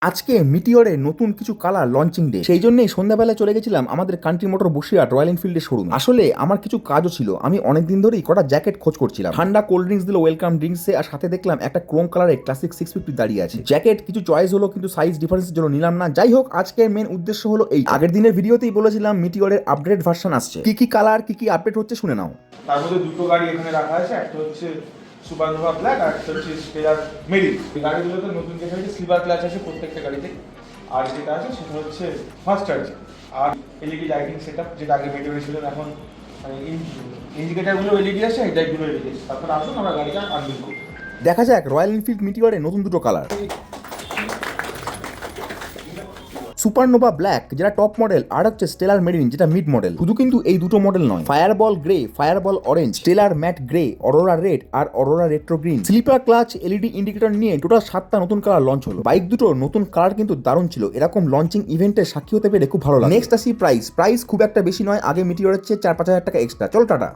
আজকে মিটিওরে নতুন কিছু কালার লঞ্চিং ডে, সেই জন্যই সন্ধ্যাবেলা চলে গেছিলাম আমাদের কান্ট্রি মোটর বসিরহাট রয়্যাল এনফিল্ডের শোরুম। আসলে আমার কিছু কাজও ছিল, আমি অনেকদিন ধরেই কটা জ্যাকেট খোঁজ করছিলাম। ঠান্ডা কোল্ড ড্রিঙ্কস দিল ওয়েলকাম ড্রিঙ্কসে, আর সাথে দেখলাম একটা ক্রোম কালারের ক্লাসিক 650 দাঁড়িয়ে আছে। জ্যাকেট কিছু চয়েস হলো, কিন্তু সাইজ ডিফারেন্সের জন্য নিলাম না। যাই হোক, আজকের মেন উদ্দেশ্য হলো এই, আগের দিনের ভিডিওতেই বলেছিলাম মিটিওরের আপডেট ভার্সন আসছে। কি কি কালার, কি কি আপডেট হচ্ছে শুনে নাও। তার মধ্যে দুটো গাড়ি এখানে রাখা আছে, একটা হচ্ছে সুপারনোভা ব্ল্যাক আর একটা হচ্ছে স্টেলার মেরিন। এই গাড়িগুলোতে নতুন যেটা হচ্ছে স্লিপার ক্লাচ আছে প্রত্যেকটা গাড়িতে, আর যেটা আছে সেটা হচ্ছে ফাস্ট চার্জিং আর এলইডি লাইটিং সেটআপ, যেটা আগে মেটিওরে ছিল এখন মানে ইন্ডিকেটারগুলো এলইডি আছে, হেডলাইটগুলো এলইডি আছে। তারপর আসুন আমরা গাড়িটা আনবিল করি। দেখা যাক রয়্যাল এনফিল্ড মিটিওরে নতুন দুটো কালার। সুপারনোভা ব্ল্যাক যেটা টপ মডেল, আর হচ্ছে স্টেলার মেরিন যেটা মিড মডেল। শুধু কিন্তু এই দুটো মডেল নয়, fireball grey, fireball orange, stellar matte grey, aurora red আর aurora retro green, slipper clutch, LED indicator নিয়ে টোটাল 7টা নতুন কালার লঞ্চ হলো। বাইক দুটো নতুন কালার কিন্তু দারুণ ছিল, এরকম লঞ্চিং ইভেন্টের সাক্ষী হতে পেরে খুব ভালো লাগে। নেক্সট আসি প্রাইস খুব একটা বেশি নয়, আগে মিটিওরের চেয়ে 4-5 হাজার টাকা এক্সট্রা। চলো টাটা।